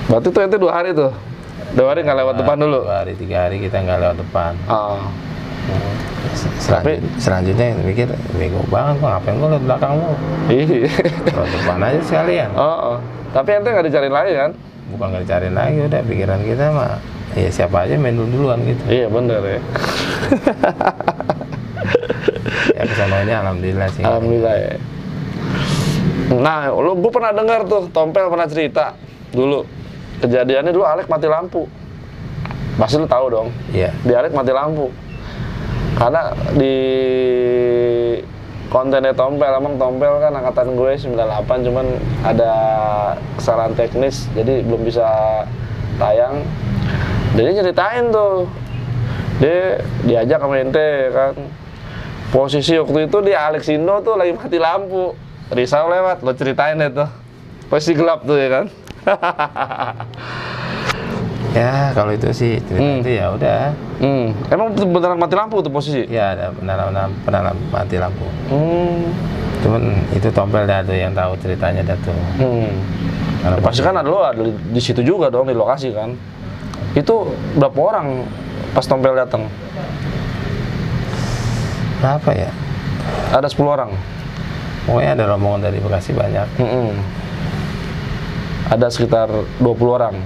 Berarti tuh ente 2 hari tuh? 2 hari nggak lewat depan dulu? 2 hari, 3 hari kita nggak lewat depan. Selanjutnya mikir, bego banget gua, ngapain gua liat belakang lu? Iya. Lewat depan aja sekalian. Tapi ente nggak dicariin lagi kan? Bukan nggak dicariin lagi, udah pikiran kita mah, ya siapa aja main duluan gitu. Iya bener ya. Ya kesananya alhamdulillah sih. Alhamdulillah ya. Nah, gue pernah dengar tuh, Tompel pernah cerita dulu. Kejadiannya dulu Alek mati lampu. Pasti lu tahu dong. Iya. Di Alek mati lampu. Karena di kontennya Tompel, emang Tompel kan angkatan gue 98, cuman ada kesalahan teknis, jadi belum bisa tayang. Jadi ceritain tuh, dia diajak sama ente kan. Posisi waktu itu di Alexindo tuh lagi mati lampu. Risau lewat, lo ceritain deh tuh. Posisi gelap tuh ya kan. Ya kalau itu sih cerita itu ya udah. Emang beneran mati lampu tuh posisi? Ya ada benar mati lampu. Cuman itu Tompel dah tuh yang tahu ceritanya dah tuh. Ya, pasti kan ada lo ada di situ juga dong, di lokasi kan. Itu berapa orang pas Tompel datang? Berapa ya? Ada 10 orang. Pokoknya ada rombongan dari Bekasi banyak. Ada sekitar 20 orang.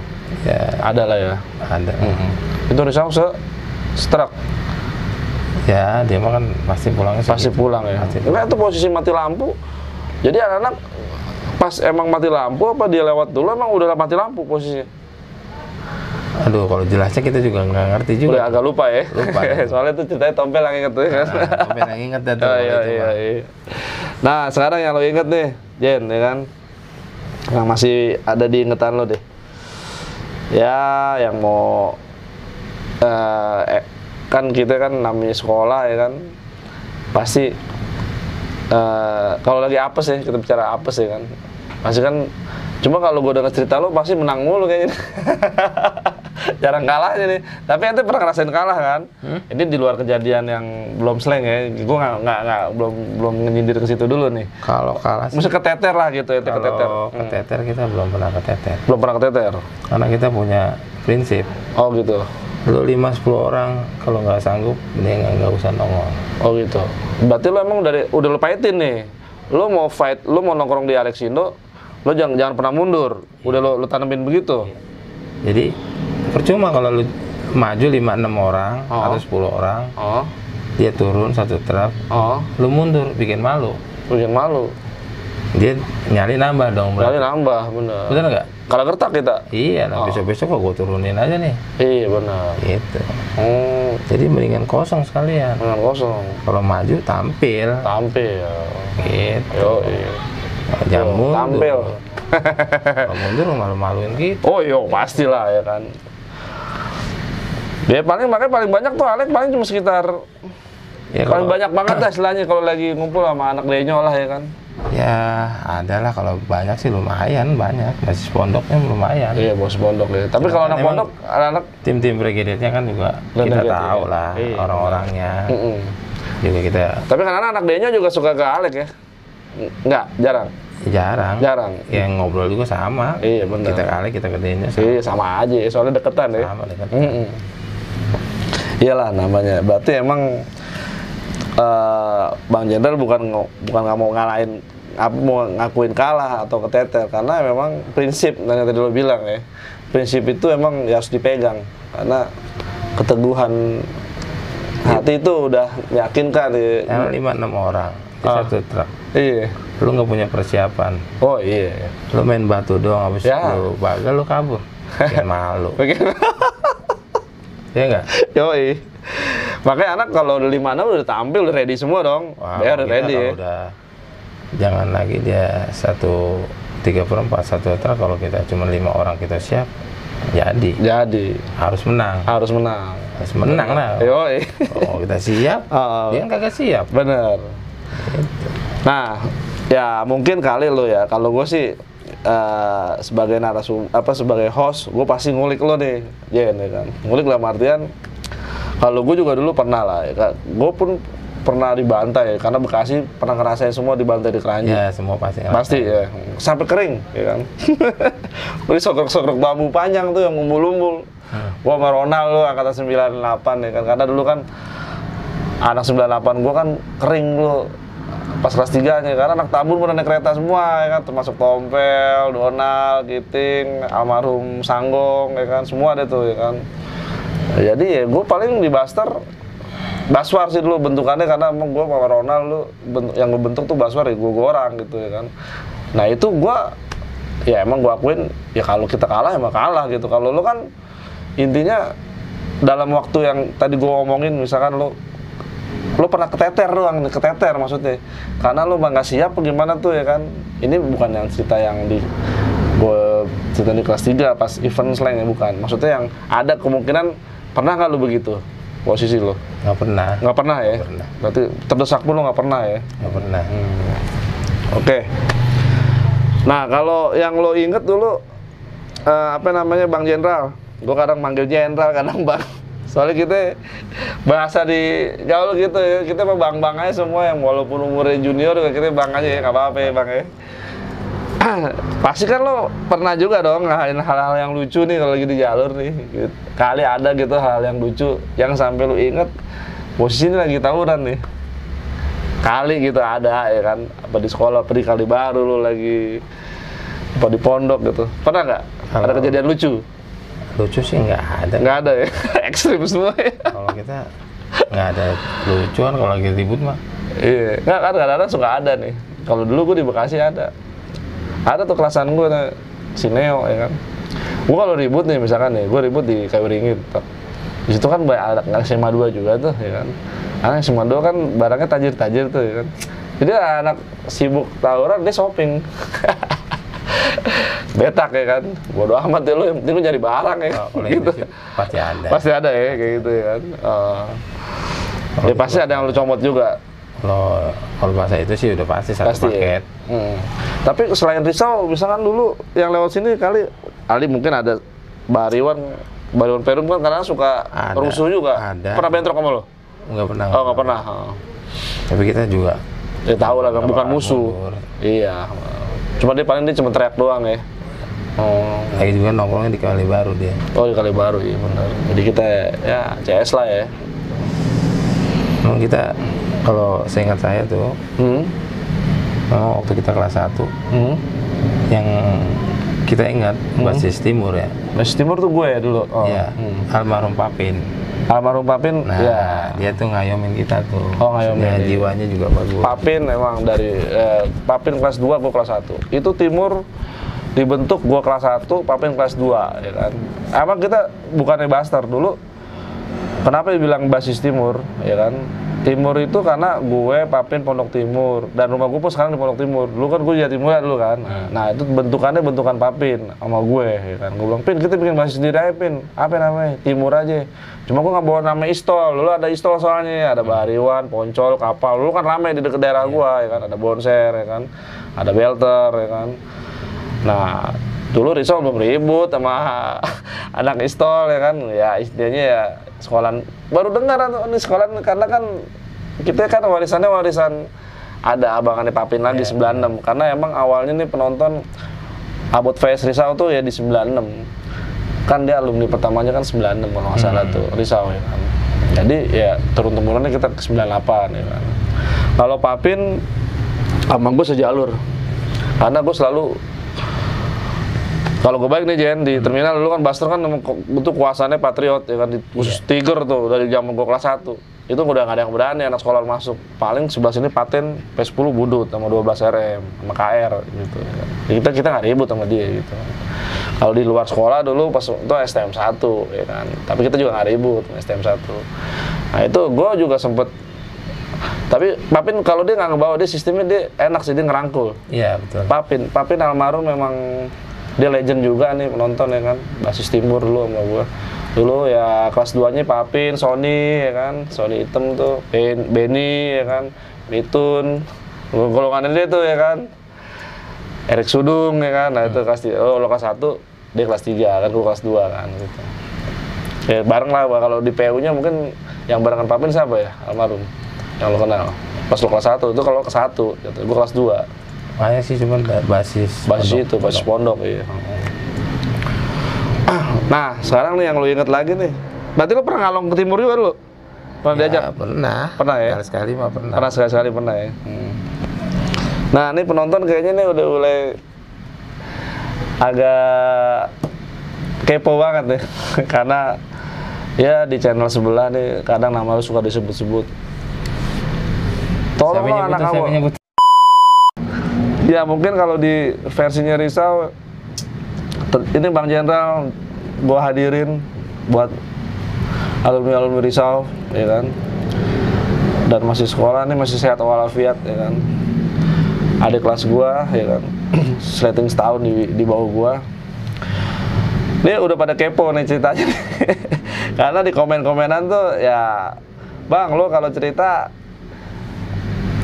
Ya ada lah ya. Ada. Itu Risau setruk. Ya dia mah kan pasti pulangnya. Pasti pulang ya. Enggak, itu posisi mati lampu. Jadi anak-anak pas emang mati lampu apa dia lewat dulu emang udah mati lampu posisinya? Aduh, kalau jelasnya kita juga nggak ngerti juga. Udah agak lupa ya. Lupa. Soalnya itu ceritanya Tompel yang inget tuh ya kan. Tompel yang inget dah tuh. Iya. Nah, sekarang yang lo inget nih, Jen, ya kan? Yang masih ada di ingetan lo deh. Ya, yang mau kan kita kan namanya sekolah ya kan. Pasti kalau lagi apes ya, kita bicara apes ya kan. Pasti kan, cuma kalau gue denger cerita lo pasti menang mulu kayaknya. Jarang kalah aja nih. Tapi ente pernah ngerasain kalah kan? Ini di luar kejadian yang belum slang ya. Gue belum nyindir ke situ dulu nih. Kalau kalah sih, mesti keteter lah gitu, ente keteter. Kalau keteter kita belum pernah keteter. Belum pernah keteter. Karena kita punya prinsip. Oh gitu. Lu 5-10 orang kalau nggak sanggup, mending nggak usah nongol. Oh gitu. Berarti lo emang udah lo pahitin nih. Lo mau fight, lo mau nongkrong di Alexindo, lo jangan pernah mundur. Udah lo tanemin begitu. Jadi percuma kalau lu maju 5-6 orang atau 10 orang, dia turun satu truk, lu mundur, bikin malu. Bikin malu. Dia nyali nambah dong. Nyali nambah, bener. Bener nggak? Kalau gertak kita. Iya, nah besok-besok kok gue turunin aja nih. Iya benar. Gitu. Jadi mendingan kosong sekalian. Mendingan kosong. Kalau maju tampil. Tampil. Gitu. Yo, iya. Jangan mundur. Tampil. Kalau mundur malu-maluin gitu. Oh iya pastilah ya kan. Dia makanya paling banyak tuh Alek paling cuma sekitar ya, paling banyak banget dah istilahnya kalau lagi ngumpul sama anak Denyo lah ya kan. Ya ada lah, kalau banyak sih lumayan banyak, masih pondoknya lumayan. Iya bos pondok ya. Tapi kalau anak pondok, anak tim brigadenya kan juga kita tahu lah orang-orangnya. Juga kita. Tapi kan anak Denyo juga suka ke Alek ya? Enggak, jarang. Jarang. Yang ngobrol juga sama. Iya benar. Kita ke Alek, kita ke Denyo. Iya sama aja, soalnya deketan ya. Sama deketan. Iyalah namanya. Berarti emang Bang Jenderal bukan nggak mau ngalahin, mau ngakuin kalah atau keteter, karena memang prinsip yang tadi lo bilang ya, prinsip itu emang harus dipegang karena keteguhan hati itu udah meyakinkan ya. Yang 5-6 orang di satu truk. Iya. Lu nggak punya persiapan. Oh iya. Lu main batu doang, habis lu bagal lu kabur. Bikin malu. Iya nggak? Yoi. Makanya anak kalau udah 5-6 udah tampil, udah ready semua dong. Wah, udah ready ya. Udah, jangan lagi dia 1/3/4 satu truk, kalau kita cuma 5 orang kita siap, jadi harus menang lah. Yoi. Oh kita siap, dia kan kagak siap. Bener. Nah, ya mungkin kali lo ya, kalau gue sih sebagai sebagai host, gue pasti ngulik lo nih, Jen ya kan. Ngulik dalam artian, kalau gue juga dulu pernah lah, ya, gue pun pernah dibantai karena Bekasi pernah ngerasain semua dibantai di Keranji. Ya, semua pasti ngerasain. Pasti ya, sampai kering, ya kan. Ini sogrok-sogrok bambu panjang tuh yang umbul-umbul. Gua sama Ronald lu angkatan 98 ya kan, karena dulu kan anak 98 gua kan kering lu pas kelas 3-nya, karena anak Tambun udah naik kereta semua ya kan, termasuk Tompel, Donald, Giting, almarhum Sanggong ya kan, semua ada tuh ya kan. Jadi ya gue paling di Buster Baswar sih dulu bentukannya, karena emang gue sama Ronald lu yang gue bentuk tuh Baswar ya, gue orang gitu ya kan. Nah itu gue ya emang gue akuin ya, kalau kita kalah emang kalah gitu. Kalau lu kan intinya dalam waktu yang tadi gue ngomongin, misalkan lu pernah keteter doang, keteter maksudnya karena lu nggak siap gimana tuh ya kan. Ini bukan yang cerita yang di gue cerita di kelas 3 pas event slang ya, bukan. Maksudnya yang ada kemungkinan, pernah nggak lu begitu posisi lu? Nggak pernah. Nggak pernah ya? Nggak pernah. Berarti terdesak pun lu nggak pernah ya? Nggak pernah. Oke. Nah kalau yang lo inget dulu apa namanya, Bang Jenderal. Gue kadang manggil Jenderal, kadang Bang. Soalnya kita bahasa di gaul gitu ya, kita mah bang-bang aja semua, yang walaupun umurnya junior kita bang aja ya, nggak apa-apa ya Bang ya. Pasti kan lo pernah juga dong ngalahin hal-hal yang lucu nih kalau lagi di jalur nih. Kali ada gitu hal yang lucu yang sampai lo inget posisi ini lagi tawuran nih. Kali gitu ada ya kan, apa di sekolah, apa di Kalibaru lo lagi, apa di pondok gitu. Pernah nggak ada kejadian lucu? Lucu sih nggak ada. Nggak ada ya? Ekstrim semua ya? Kalau kita nggak ada lucuan, kalau lagi ribut mah. Iya, nggak kan kadang-kadang suka ada nih. Kalau dulu gue di Bekasi ada tuh kelasan gue, si Neo ya kan. Gue kalau ribut nih misalkan nih, gue ribut di Kayu Ringit. Di situ kan banyak anak SMA 2 juga tuh ya kan. Anak SMA 2 kan barangnya tajir-tajir tuh ya kan. Jadi anak sibuk tawuran, dia shopping. Betak ya kan, bodo amat ya lu, yang penting lu nyari barang ya gitu. Pasti ada. Pasti ada ya kayak gitu ya kan. Ya pasti ada yang lu comot juga. Kalau bahasa itu sih udah pasti satu paket. Ya? Tapi selain Risau, misalkan dulu yang lewat sini kali Ali mungkin ada Bariwan Perum kan karena suka rusuh juga. Ada. Pernah bentrok sama lo? Nggak pernah. Oh nggak pernah. Tapi kita juga. Ya tahu lah, bukan musuh. Iya. Cuma dia cuma teriak doang ya. Lagi juga nongkrongnya di Kalibaru dia. Oh di Kalibaru, iya benar. Jadi kita ya CS lah ya. Memang kita, kalau seingat saya tuh, waktu kita kelas 1, yang kita ingat Basis Timur ya. Basis Timur tuh gue ya dulu. Iya. Almarhum Papin. Almarhum Papin, nah, ya. Dia tuh ngayomin kita tuh. Oh ngayomin. Jiwanya juga bagus. Papin emang dari Papin kelas 2, gue kelas 1. Itu Timur dibentuk gue kelas 1, Papin kelas 2 ya kan. Emang kita bukannya Buster dulu. Kenapa dibilang Basis Timur ya kan? Timur itu karena gue Papin Pondok Timur, dan rumah gue pun sekarang di Pondok Timur. Dulu kan gue Jatimur dulu kan. Nah itu bentukannya bentukan Papin sama gue ya kan. Gue bilang, Pin kita bikin basis sendiri aja Pin. Apa namanya? Timur aja. Cuma gue nggak bawa nama Istol. Dulu ada Istol soalnya, ada Bariwan, Poncol, Kapal. Dulu kan rame di dekat daerah gue ya kan. Ada Bonser ya kan. Ada Belter ya kan. Nah dulu Risau belum ribut sama anak Istol ya kan. Ya istilahnya ya sekolah, baru dengar nih sekolah, karena kan kita kan warisan ada abangannya Papin lagi 96, karena emang awalnya nih penonton Abot VS Risau tuh ya di 96 kan, dia alumni pertamanya kan 96 kalau nggak salah tuh Risau ya kan. Jadi ya turun-temurunnya kita ke 98 ya kan. Kalau Papin sama gue sejalur, karena gue selalu, kalau gue baik nih Jen, di terminal dulu kan Buster kan bentuk kuasanya Patriot ya kan, di khusus Tiger tuh dari zaman gue kelas 1. Itu udah nggak ada yang berani anak sekolah masuk. Paling sebelah sini Paten P10 budut sama 12 RM sama KR gitu ya kan. Kita nggak ribut sama dia gitu. Kalau di luar sekolah dulu pas itu STM 1 ya kan. Tapi kita juga nggak ribut STM 1. Nah itu gue juga sempet. Tapi Papin kalau dia nggak ngebawa, dia sistemnya dia enak sih, dia ngerangkul. Iya betul. Papin almarhum memang dia legend juga nih penonton ya kan. Basis Timur dulu sama gua. Dulu ya kelas 2-nya Papin, Sony ya kan. Sony hitam tuh, Benny ya kan. Mitun. Golongannya dia tuh ya kan. Erik Sudung ya kan. Nah itu kelas 3. Oh, lo kelas 1, dia kelas 3 kan, gua kelas 2 kan gitu. Ya bareng lah, kalau di PU-nya mungkin yang barengan Papin siapa ya? Almarhum. Yang lo kenal. Pas lo kelas 1, itu kalau ke 1, gitu. Gue kelas 2. Makanya sih cuma basis itu, basis pondok, iya. Nah, sekarang nih yang lo inget lagi nih. Berarti lo pernah ngalong ke timur juga dulu? Pernah diajak? Pernah ya? Sekali-sekali mah pernah. Pernah sekali-sekali pernah ya? Nah, ini penonton kayaknya nih udah mulai agak kepo banget nih. Karena ya di channel sebelah nih kadang nama lu suka disebut-sebut. Tolong lo anak kamu. Ya mungkin kalau di versinya Risau, ini Bang Jenderal gua hadirin buat alumni Risau, ya kan. Dan masih sekolah nih, masih sehat walafiat, ya kan. Adik kelas gua, ya kan. Slating setahun di bawah gua. Ini udah pada kepo nih ceritanya nih. Karena di komen-komenan tuh ya, Bang, lo kalau cerita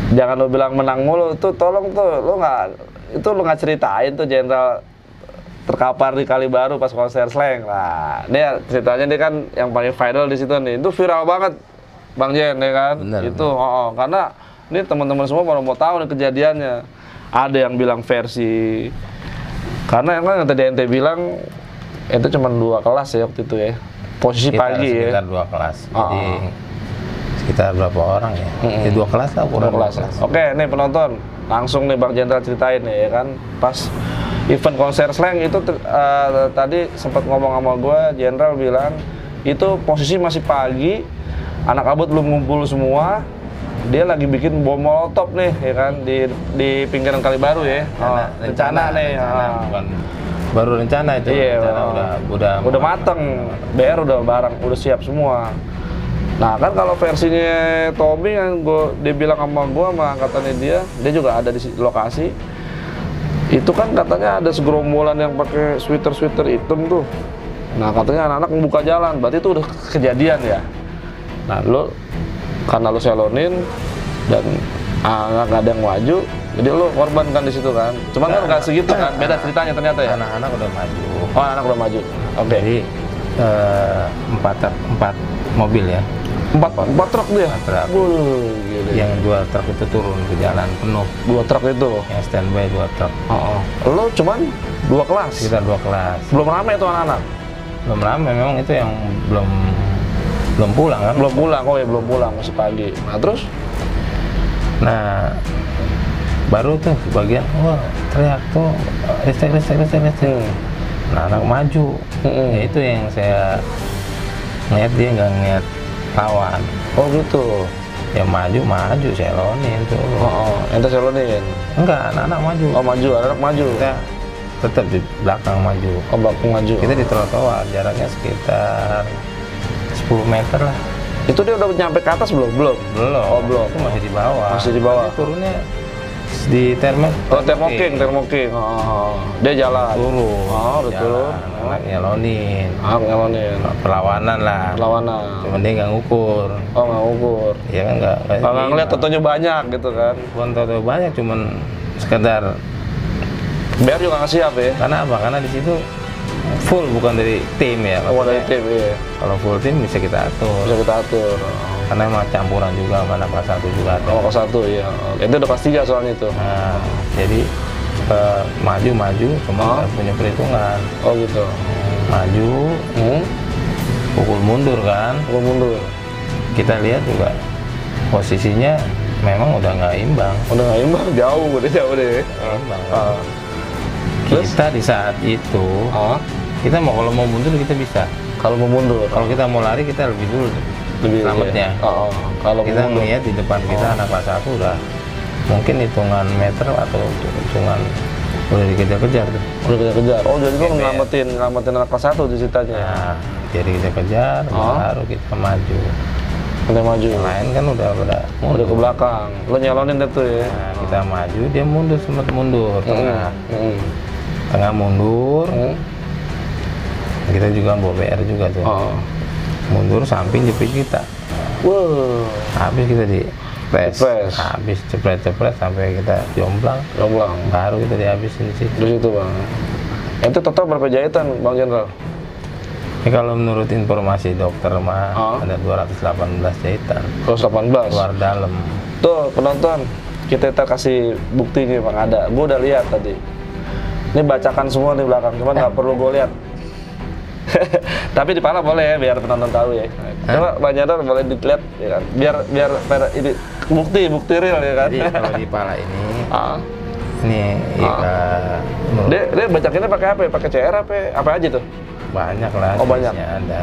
jangan lo bilang menang mulu, tuh tolong tuh lo nggak ceritain tuh Jenderal terkapar di Kalibaru pas konser Slank. Nah, dia ceritanya dia kan yang paling viral di situ nih. Itu viral banget, Bang Jen, ya kan? Bener, itu, karena ini teman-teman semua mau tahu nih kejadiannya. Ada yang bilang versi, karena yang tadi ente bilang itu cuma 2 kelas ya waktu itu ya. Posisi pagi ya. Sekitar 2 kelas. Jadi sekitar berapa orang ya? Ya 2 kelas lah, kurang 2 kelas. Oke, nih penonton, langsung nih Bang Jenderal ceritain nih ya kan. Pas event konser Slank itu tadi sempat ngomong sama gue, Jenderal bilang itu posisi masih pagi, anak abut belum ngumpul semua, dia lagi bikin bom molotov nih, ya kan, di pinggiran Kalibaru ya. Rencana nih. Bukan baru rencana itu. Iya, rencana udah mateng, BR udah barang, udah siap semua. Nah kan kalau versinya Tommy yang dia bilang sama gue, sama angkatannya dia juga ada di lokasi. Itu kan katanya ada segerombolan yang pakai sweater hitam tuh. Nah katanya anak-anak membuka jalan, berarti itu udah kejadian ya. Nah karena lo selonin dan anak nggak ada yang maju, jadi lo korban kan di situ kan. Cuman kan nggak segitu kan, beda ceritanya ternyata ya. Anak-anak udah maju. Oh, anak udah maju. Oke. Jadi 4 mobil ya. 4 truk dia. 4 truk. Gila. Yang 2 truk itu turun ke jalan penuh. 2 truk itu. Yang standby 2 truk. Lo cuman 2 kelas. Sekitar 2 kelas. Belum ramai tuh anak-anak. Belum ramai, memang itu yang belum pulang kan? Belum pulang, belum pulang, masih pagi. Nah terus? Nah, baru tuh bagian, teriak tuh, listrik. Nah, anak maju. Ya itu yang saya ngeliat, dia nggak ngeliat lawan. Oh gitu? Ya maju, selonin tuh. Ente selonin? Enggak, anak-anak maju. Oh maju, anak maju? Kita tetap di belakang maju. Oh belakang maju? Kita di trotoar, jaraknya sekitar 10 meter lah. Itu dia udah nyampe ke atas belum? Belum. Oh belum. Itu masih di bawah. Masih di bawah. Turunnya di Thermoking. Dia jalan. Turun. Udah turun. Anak nyalonin. Perlawanan lah. Cuman dia nggak ngukur. Oh nggak ngukur. Iya kan nggak. Nggak ngeliat totonya banyak gitu kan? Bukan toto banyak, cuman sekedar. BR juga nggak siap ya? Karena apa? Karena di situ full, bukan dari tim ya. Dari tim, iya. Kalau full tim bisa kita atur. Karena emang campuran juga, mana kelas 1 juga ada. Oh, kelas 1, iya. Itu udah kelas 3 soalnya itu. Nah, jadi maju, cuma nggak punya perhitungan. Oh gitu. Maju, pukul mundur kan. Kita lihat juga posisinya memang udah nggak imbang. Jauh deh. Imbang. Kita di saat itu, kita kalau mau mundur kita bisa. Kalau mau mundur, kalau kita mau lari kita lebih dulu selamatnya. Kalau kita melihat di depan kita anak kelas 1 udah mungkin hitungan meter atau hitungan udah dikejar-kejar tuh. Oh jadi lo nyelamatin anak kelas 1 di ceritanya. Nah, jadi kita kejar, baru kita maju. Yang lain kan udah ke belakang. Lo nyalonin itu ya. Nah, kita maju, dia sempat mundur tengah mundur. Kita juga bawa BR juga tuh. Mundur samping jepit kita. Habis kita di press. Habis cepret sampai kita jomplang. Baru kita dihabisin di situ. Bang. Itu total berapa jahitan, Bang Jenderal? Kalau menurut informasi dokter mah ada 218 jahitan. 218. Luar dalam. Tuh penonton, kita kasih bukti nih Bang, ada. Gue udah lihat tadi. Ini bacakan semua di belakang, cuman nggak perlu gue lihat. Tapi di pala boleh ya, biar penonton tahu ya. Coba Bang Jendral boleh dilihat ya kan. Biar ini bukti real ya kan. Jadi kalau di pala ini ini dia bacakinnya pakai apa? Pakai CR apa aja tuh? Banyak lah. Oh banyak. Ada.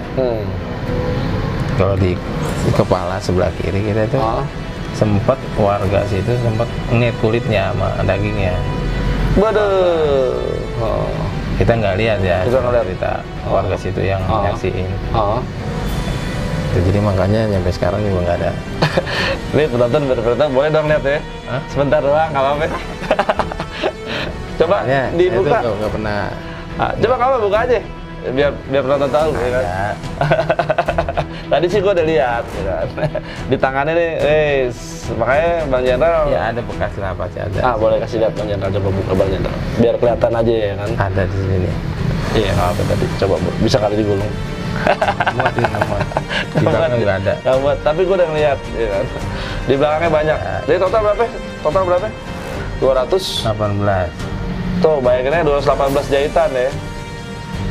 Kalau di kepala sebelah kiri kita itu sempat warga situ sempat ngeliat kulitnya sama dagingnya. Waduh. Kita nggak lihat ya. Kita nggak lihat. Cerita warga situ yang nyaksiin. Jadi makanya sampai sekarang juga nggak ada. Ini penonton berpenonton boleh dong lihat ya. Sebentar doang, nggak apa-apa. Coba dibuka. Nggak pernah. Coba kamu buka aja, biar penonton tahu ya kan. Tadi sih gua udah lihat, ya kan. Di tangannya nih, makanya Bang Jendral. Ya ada bekas lapas ada. Boleh kasih lihat Bang Jendral, coba buka Bang Jendral, biar kelihatan aja ya kan. Ada di sini. Iya, apa tadi? Coba bisa kali digulung. Muat ini muat. Di belakang nggak ada. Nggak muat, tapi gua udah ngeliat, ya kan. Di belakangnya banyak. Jadi total berapa? Total berapa? 218. Tuh, bayanginnya 218 jahitan ya.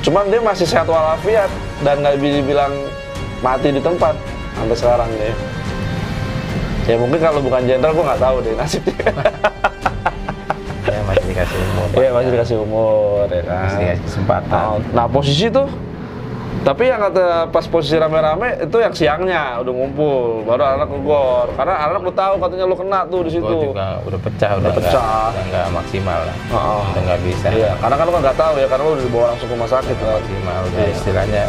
Cuman dia masih sehat walafiat dan nggak bisa dibilang mati di tempat sampai sekarang nih. Ya mungkin kalau bukan Jendral gue nggak tahu deh nasibnya. Ya masih dikasih umur. Iya masih dikasih umur ya kan. Masih dikasih kesempatan. Nah posisi tuh, tapi yang kata pas posisi rame-rame itu yang siangnya udah ngumpul, baru anak ngegor. Karena anak lu tahu katanya lu kena tuh di situ. Gua juga udah pecah, udah nggak maksimal lah. Udah nggak bisa. Iya, karena kan lu nggak tahu ya, karena lu udah dibawa langsung ke rumah sakit. Maksimal, udah istilahnya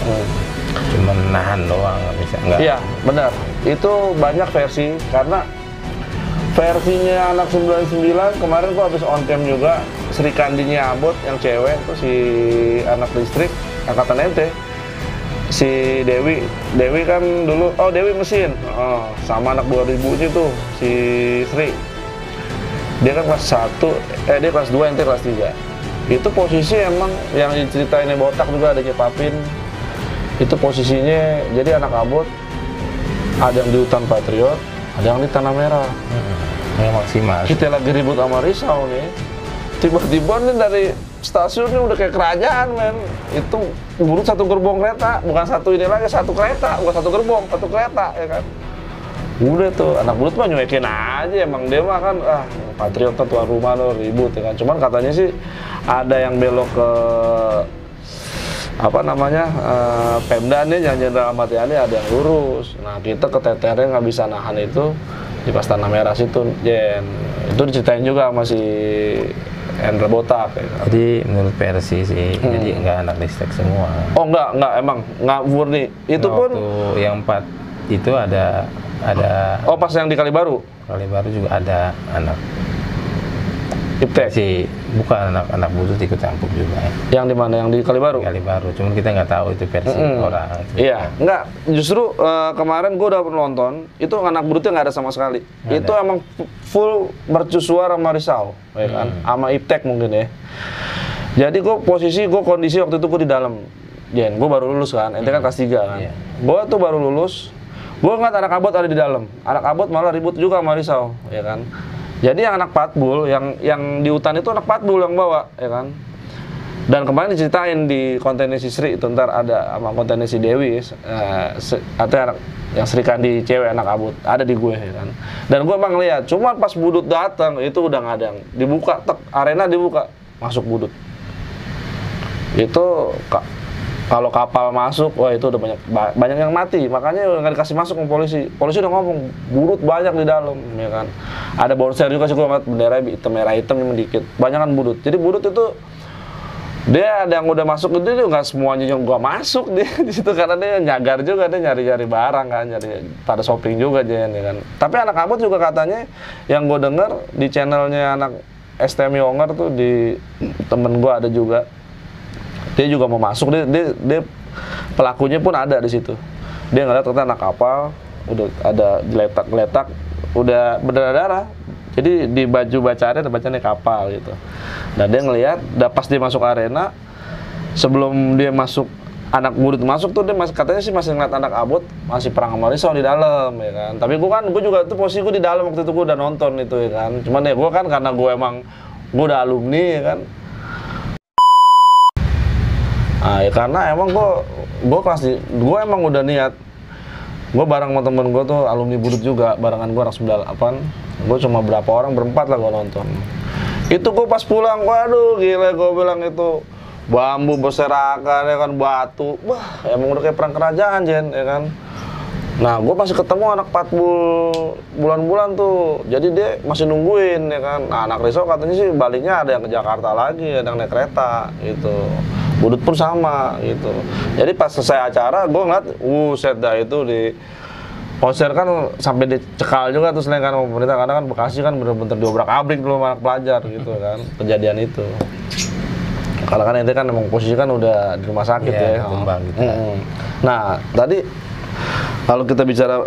cuma nahan doang, nggak bisa. Iya, benar. Itu banyak versi, karena versinya anak 99 kemarin gua habis on cam juga, Sri Kandinya Abot yang cewek tuh si anak listrik angkatan ente. Si Dewi kan dulu, Dewi mesin, sama anak 2000 itu si Sri. Dia kan kelas 1, dia kelas 2, ente kelas 3. Itu posisi emang yang diceritainnya botak juga ada Papin. Itu posisinya, jadi anak Abot ada yang di hutan Patriot, ada yang di Tanah Merah. Yang maksimal. Kita lagi ribut sama Risau nih, tiba-tiba nih dari stasiun ini udah kayak kerajaan men. Itu urut satu gerbong kereta, bukan satu ini lagi, satu kereta, bukan satu gerbong, satu kereta ya kan. Udah tuh, anak bulut mah nyuekin aja, emang dia mah kan, Patriot tuan rumah lo ribut ya kan. Cuman katanya sih ada yang belok ke Pemda nih, yang Jendral Ahmad Yani ada yang lurus. Nah kita keteternya nggak bisa nahan itu di pas Tanah Merah situ, Jen. Itu diceritain juga sama si Hendra Botak ya. Jadi menurut versi sih, jadi nggak anak listrik semua. Oh enggak, emang nggak murni. Itu nah, pun waktu yang 4 itu ada. Oh pas yang di Kalibaru juga ada anak Iptek sih, bukan anak butut ikut campur juga ya. Yang di mana? Yang di Kalibaru? Cuman kita nggak tahu itu versi orang. Iya, enggak. Justru kemarin gue udah nonton, itu anak bututnya nggak ada sama sekali. Itu emang full mercusuar sama Risau, ya kan? Sama Iptek mungkin ya. Jadi gue kondisi waktu itu gue di dalam, Jen. Gue baru lulus kan, ente kan kelas 3 kan. Iya. Gue tuh baru lulus, gue ngeliat anak Abot ada di dalam. Anak Abot malah ribut juga sama Risau, ya kan? Jadi yang anak patbul, yang di hutan itu anak patbul yang bawa, ya kan? Dan kemarin diceritain di kontennya si Sri, itu ntar ada sama kontennya si Dewi, atau anak yang Sri Kandi cewek anak Abut, ada di gue, ya kan? Dan gue emang lihat, cuma pas Budut datang itu udah nggak ada yang dibuka, arena dibuka, masuk Budut. Itu kalau kapal masuk, wah itu udah banyak yang mati, makanya nggak dikasih masuk sama polisi. Polisi udah ngomong, Budut banyak di dalam, ya kan. Ada borser juga sih gue ngeliat bendera hitam merah hitam cuma dikit, banyak kan Budut. Jadi Budut itu dia ada yang udah masuk itu dia nggak semuanya yang gua masuk dia di situ karena dia nyagar juga, dia nyari-nyari barang kan, nyari pada shopping juga dia ya kan. Tapi anak Abot juga katanya yang gue denger di channelnya anak STM Yonger tuh, di temen gue ada juga. Dia juga mau masuk, dia pelakunya pun ada di situ. Dia ngeliat ternyata anak kapal udah ada geletak, udah berdarah-darah. Jadi di baju bacaannya ada bacanya kapal gitu. Dan dia ngeliat, pas dia masuk arena, sebelum dia masuk anak murid masuk tuh dia katanya sih masih ngeliat anak abot masih perang sama Risau di dalam ya kan. Tapi gue juga tuh posisi gue di dalam waktu itu, gue udah nonton itu ya kan. Cuman ya gue kan karena gue udah alumni ya kan. Nah, ya karena emang gue emang udah niat. Gue bareng sama temen gue tuh alumni Budut juga, barengan gue anak 98. Gue cuma berapa orang, berempat lah gue nonton. Itu gue pas pulang, waduh gila, gue bilang itu bambu berserakan ya kan, batu, wah emang udah kayak perang kerajaan Jen ya kan. Nah gue masih ketemu anak patbul bulan-bulan tuh, jadi dia masih nungguin ya kan. Nah anak Risau katanya sih baliknya ada yang ke Jakarta lagi, ada yang naik kereta gitu. Budut pun sama gitu. Jadi pas selesai acara gue ngeliat, set dah itu di konser kan sampai dicekal juga tuh selain kan pemerintah, karena kan Bekasi kan bener-bener diobrak-abrik dulu anak pelajar gitu kan, kejadian itu. Karena kan ente kan emang posisi kan udah di rumah sakit ya. Tumbang gitu. Nah, tadi kalau kita bicara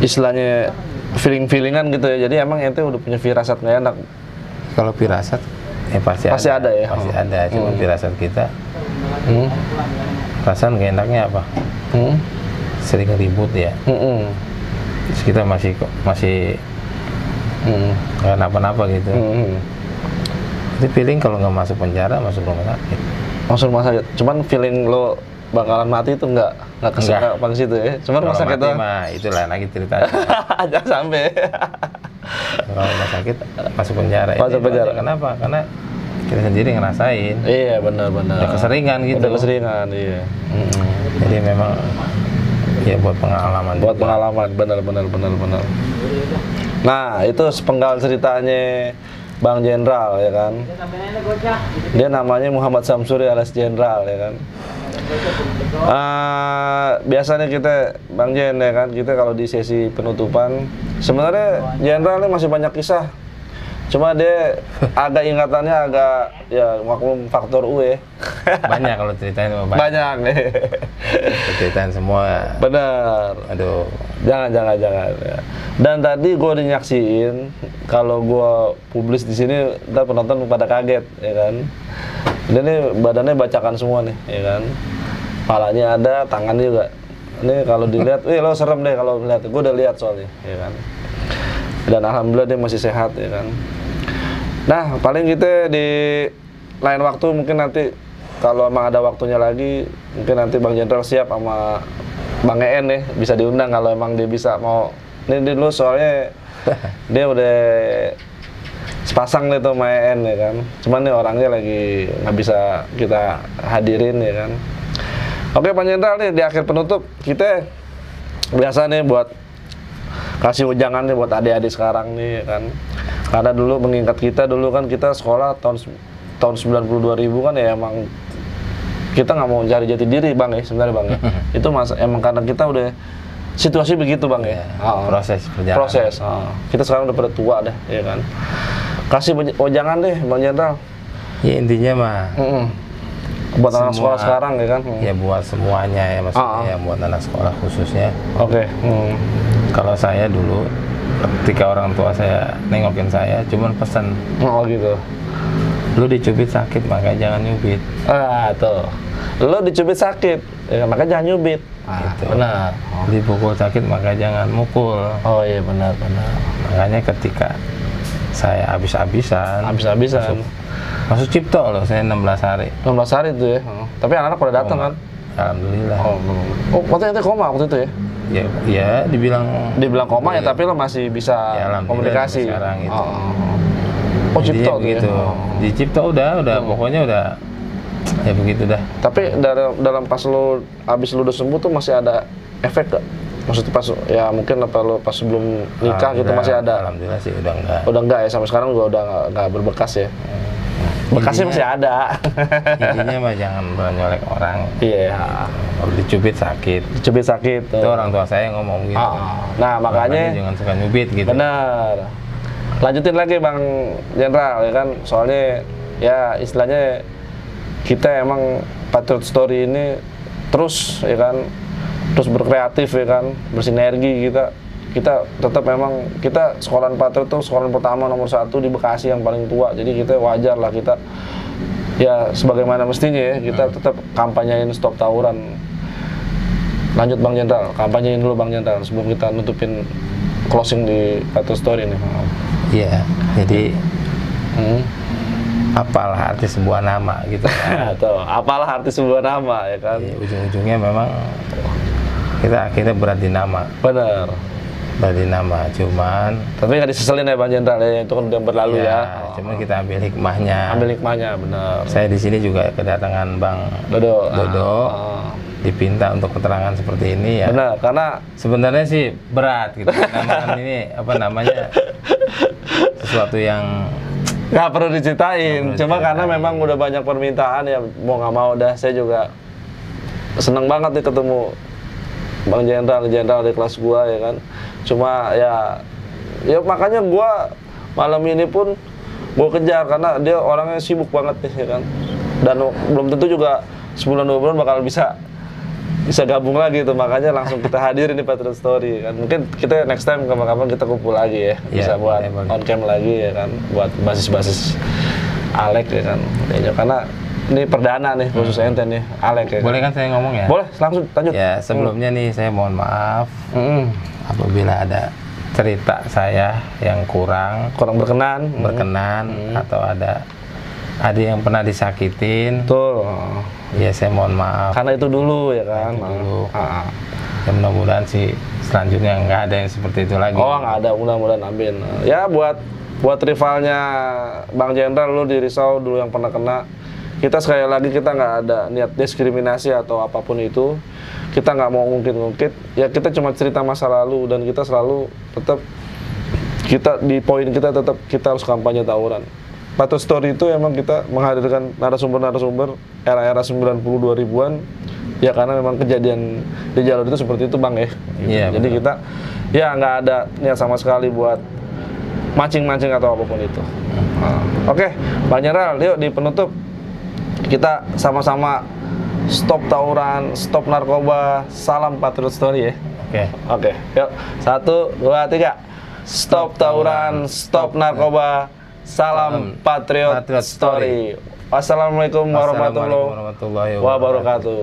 istilahnya feeling-feelingan gitu ya, jadi emang ente udah punya firasat nggak enak? Kalau firasat, pasti ada ya. Pasti ada, cuma firasat kita. Perasaan nggak enaknya apa? Sering ribut ya. Terus kita masih nggak napa-napa gitu. Itu feeling kalau nggak masuk penjara, masuk rumah sakit. Masuk rumah sakit. Cuman feeling lo bakalan mati itu nggak kesana apa situ ya. Cuman rumah sakit tuh. Itulah lagi ceritanya. Jangan sampai. Kalau rumah sakit masuk penjara. Masuk penjara. Kenapa? Karena kita sendiri ngerasain. Iya benar. Udah keseringan gitu. Udah keseringan, iya. Jadi memang ya buat pengalaman. Buat juga. Pengalaman, benar. Nah itu sepenggal ceritanya Bang Jenderal ya kan. Dia namanya Muhammad Samsuri alias Jenderal ya kan. Biasanya kita Bang Jen ya kan, kita kalau di sesi penutupan sebenarnya Jenderal ini masih banyak kisah. Cuma dia agak ingatannya agak ya maklum faktor U ya. Banyak kalau ceritain banyak nih. Ceritain semua. Benar. Aduh. Jangan. Ya. Dan tadi gue dinyaksiin kalau gue publis di sini, ntar penonton pada kaget ya kan. Dia nih badannya bacakan semua nih ya kan. Palanya ada, tangannya juga. Ini kalau dilihat, lo serem deh kalau lihat. Gue udah lihat soalnya ya kan. Dan alhamdulillah dia masih sehat ya kan. Nah, paling kita di lain waktu mungkin nanti kalau emang ada waktunya lagi, mungkin nanti Bang Jenderal siap sama Bang EN ya, bisa diundang kalau emang dia bisa mau. Ini dulu soalnya dia udah sepasang nih tuh sama EN ya kan. Cuman nih orangnya lagi nggak bisa kita hadirin ya kan. Oke Bang Jenderal nih di akhir penutup kita biasa nih buat kasih ujangan nih buat adik-adik sekarang nih ya kan. Karena dulu mengingat kita dulu kan kita sekolah tahun 92.000 kan ya emang kita nggak mau cari jati diri Bang ya sebenarnya Bang ya. Itu emang karena kita udah situasi begitu Bang ya. Proses perjalanan. Proses. Kita sekarang udah pada tua dah ya kan. Kasih ujangan deh Bang Jenderal. Ya intinya mah buat anak sekolah sekarang ya kan. Ya buat semuanya ya maksudnya ya buat anak sekolah khususnya. Oke. Kalau saya dulu ketika orang tua saya nengokin saya cuman pesan. Oh gitu. Lu dicubit sakit makanya jangan nyubit. Tuh. Lu dicubit sakit ya, makanya jangan nyubit. Gitu. Benar. Dipukul sakit makanya jangan mukul. Oh iya benar. Makanya ketika saya habis-habisan masuk Cipto loh, saya 16 hari. 16 hari itu ya. Tapi anak-anak pada datang kan? Alhamdulillah. Waktu itu koma waktu itu ya? Ya dibilang koma ya, tapi lo masih bisa komunikasi. Sekarang itu. Oh Cipto gitu. Di Cipto udah pokoknya udah ya begitu dah. Tapi dalam pas lo habis lo udah sembuh tuh masih ada efek gak? Maksudnya pas ya mungkin apa lo pas sebelum nikah gitu masih ada? Alhamdulillah sih udah enggak. Udah enggak ya, sampai sekarang juga udah enggak berbekas ya. Bekasnya masih ada. Intinya mah jangan nyolek orang. Iya. Kalau dicubit sakit. Dicubit sakit. Itu orang tua saya ngomong gitu. Nah makanya jangan suka nyubit gitu. Benar. Lanjutin lagi Bang Jenderal ya kan, soalnya ya istilahnya kita emang Patriot Story ini terus ya kan, terus berkreatif ya kan, bersinergi kita tetap memang kita sekolahan Patriot tuh sekolahan pertama nomor 1 di Bekasi yang paling tua, jadi kita wajar lah kita ya sebagaimana mestinya ya, kita tetap kampanyein stop tawuran. Lanjut Bang Jenderal, kampanyein dulu Bang Jenderal sebelum kita nutupin closing di Patriot Story nih. Iya, jadi apalah arti sebuah nama gitu kan. Atau apalah arti sebuah nama ya kan. Jadi, ujung-ujungnya memang kita akhirnya berat di nama. Bener. Berat di nama, cuman tapi nggak diseselin ya Bang Jenderal ya, itu kan udah berlalu ya. Cuman kita ambil hikmahnya. Ambil hikmahnya, bener. Saya di sini juga kedatangan Bang Dodo. Dipinta untuk keterangan seperti ini ya. Benar, karena sebenarnya sih berat gitu. Namakan ini apa namanya, sesuatu yang nggak perlu diceritain. Cuma karena memang udah banyak permintaan ya, mau nggak mau dah. Saya juga seneng banget nih ketemu Bang Jenderal di kelas gua ya kan. Cuma ya makanya gua malam ini pun gua kejar karena dia orangnya sibuk banget nih ya kan. Dan belum tentu juga sebulan 2 bulan bakal bisa gabung lagi tuh, makanya langsung kita hadirin di Patriot Story kan. Mungkin kita next time kapan-kapan kita kumpul lagi ya, bisa buat on cam lagi ya kan, buat basis-basis Alek ya kan. Karena ini perdana nih khusus ente nih, Alek ya. Boleh kan saya ngomong ya? Boleh, langsung lanjut. Ya, sebelumnya nih saya mohon maaf apabila ada cerita saya yang kurang berkenan atau ada yang pernah disakitin. Betul. Ya saya mohon maaf. Karena itu dulu ya kan. Ya mudah-mudahan sih selanjutnya nggak ada yang seperti itu lagi. Oh nggak ada, mudah-mudahan amin. Ya buat rivalnya Bang Jenderal lu di Risau dulu yang pernah kena. Kita sekali lagi kita nggak ada niat diskriminasi atau apapun itu. Kita nggak mau ngungkit-ngungkit. Ya kita cuma cerita masa lalu dan kita selalu tetap di poin kita tetap kita harus kampanye tawuran. Patriot Story itu emang kita menghadirkan narasumber-narasumber era-era 90 2000-an ya karena memang kejadian di jalur itu seperti itu Bang ya. Iya, jadi betul. Kita ya nggak ada niat sama sekali buat mancing-mancing atau apapun itu. Oke, Bang Jenderal, yuk di penutup kita sama-sama stop tawuran, stop narkoba, salam Patriot Story ya. Oke, yuk 1, 2, 3. Stop tawuran, stop narkoba, salam Patriot Story. Wassalamualaikum warahmatullahi wabarakatuh.